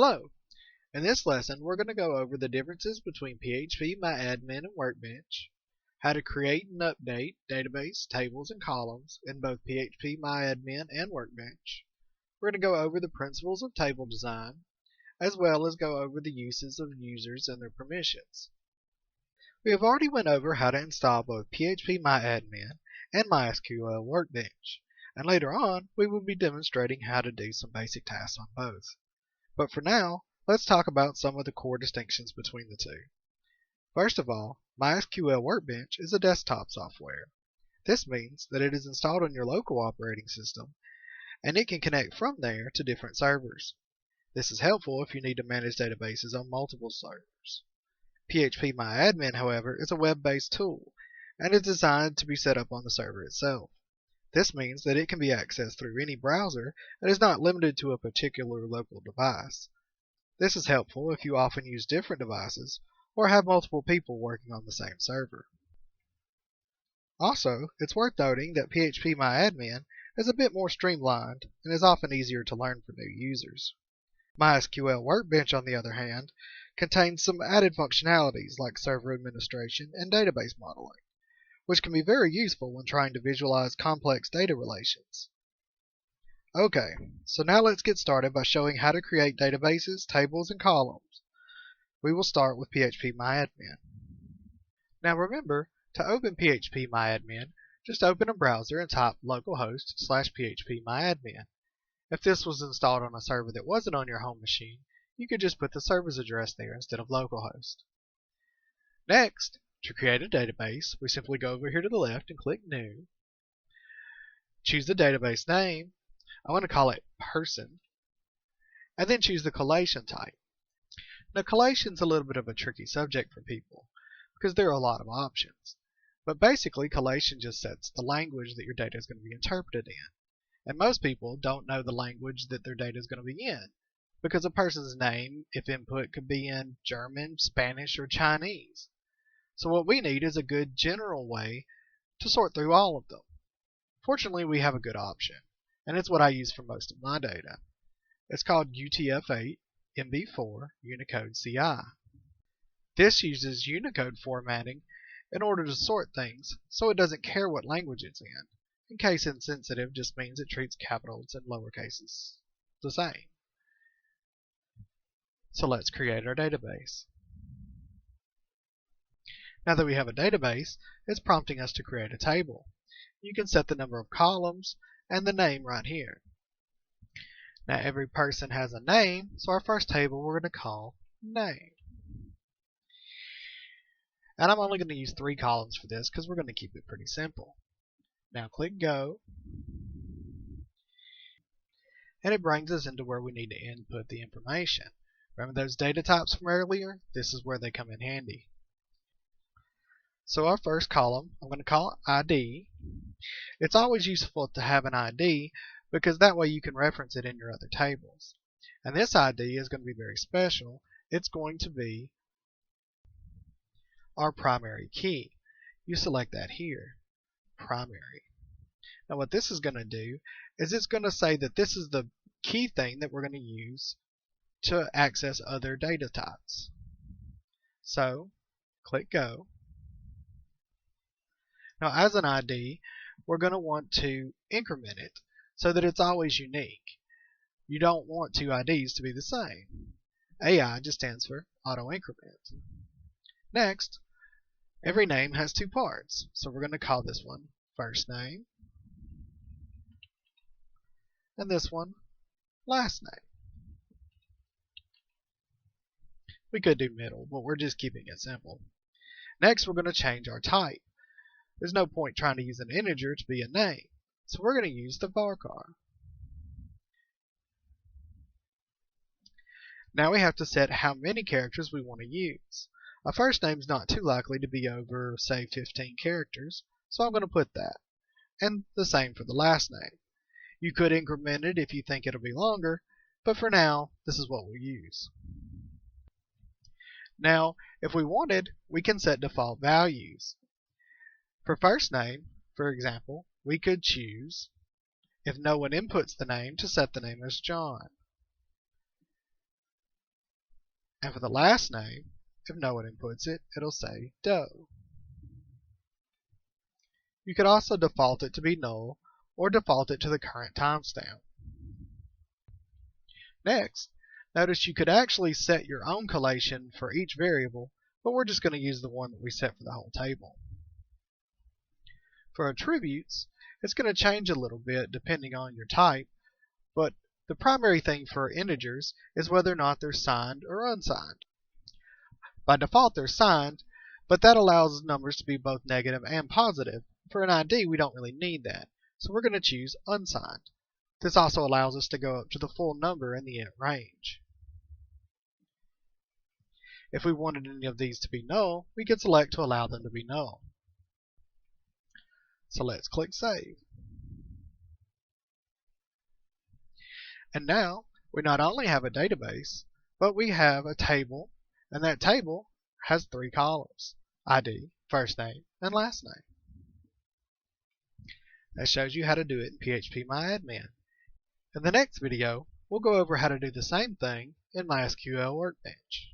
Hello! In this lesson, we're going to go over the differences between PHPMyAdmin and Workbench, how to create and update database, tables, and columns in both PHPMyAdmin and Workbench. We're going to go over the principles of table design, as well as go over the uses of users and their permissions. We have already went over how to install both PHPMyAdmin and MySQL Workbench, and later on, we will be demonstrating how to do some basic tasks on both. But for now, let's talk about some of the core distinctions between the two. First of all, MySQL Workbench is a desktop software. This means that it is installed on your local operating system, and it can connect from there to different servers. This is helpful if you need to manage databases on multiple servers. PHPMyAdmin, however, is a web-based tool, and is designed to be set up on the server itself. This means that it can be accessed through any browser and is not limited to a particular local device. This is helpful if you often use different devices or have multiple people working on the same server. Also, it's worth noting that PHPMyAdmin is a bit more streamlined and is often easier to learn for new users. MySQL Workbench, on the other hand, contains some added functionalities like server administration and database modeling, which can be very useful when trying to visualize complex data relations. Okay, so now let's get started by showing how to create databases, tables, and columns. We will start with PHPMyAdmin. Now remember, to open PHPMyAdmin, just open a browser and type localhost/PHPMyAdmin. If this was installed on a server that wasn't on your home machine, you could just put the server's address there instead of localhost. Next, to create a database, we simply go over here to the left and click New. Choose the database name. I want to call it Person. And then choose the collation type. Now, collation is a little bit of a tricky subject for people because there are a lot of options. But basically, collation just sets the language that your data is going to be interpreted in. And most people don't know the language that their data is going to be in, because a person's name, if input, could be in German, Spanish, or Chinese. So what we need is a good general way to sort through all of them. Fortunately, we have a good option, and it's what I use for most of my data. It's called UTF-8 MB4 Unicode CI. This uses Unicode formatting in order to sort things so it doesn't care what language it's in. Case insensitive just means it treats capitals and lower cases the same. So let's create our database. Now that we have a database, it's prompting us to create a table. You can set the number of columns and the name right here. Now every person has a name, so our first table we're going to call Name. And I'm only going to use 3 columns for this because we're going to keep it pretty simple. Now click Go, and it brings us into where we need to input the information. Remember those data types from earlier? This is where they come in handy. So our first column, I'm going to call it ID. It's always useful to have an ID because that way you can reference it in your other tables. And this ID is going to be very special. It's going to be our primary key. You select that here, primary. Now what this is going to do is it's going to say that this is the key thing that we're going to use to access other data types. So click Go. Now as an ID, we're going to want to increment it so that it's always unique. You don't want 2 IDs to be the same. AI just stands for auto increment. Next, every name has 2 parts, so we're going to call this one first name and this one last name. We could do middle, but we're just keeping it simple. Next, we're going to change our type. There's no point trying to use an integer to be a name, so we're going to use the varchar. Now we have to set how many characters we want to use. A first name is not too likely to be over, say, 15 characters, so I'm going to put that. And the same for the last name. You could increment it if you think it'll be longer, but for now, this is what we'll use. Now, if we wanted, we can set default values. For first name, for example, we could choose, if no one inputs the name, to set the name as John. And for the last name, if no one inputs it, it'll say Doe. You could also default it to be null or default it to the current timestamp. Next, notice you could actually set your own collation for each variable, but we're just going to use the one that we set for the whole table. For attributes, it's going to change a little bit depending on your type, but the primary thing for integers is whether or not they're signed or unsigned. By default they're signed, but that allows numbers to be both negative and positive. For an ID we don't really need that, so we're going to choose unsigned. This also allows us to go up to the full number in the int range. If we wanted any of these to be null, we could select to allow them to be null. So let's click Save. And now we not only have a database, but we have a table, and that table has 3 columns: ID, first name, and last name. That shows you how to do it in PHPMyAdmin. In the next video, we'll go over how to do the same thing in MySQL Workbench.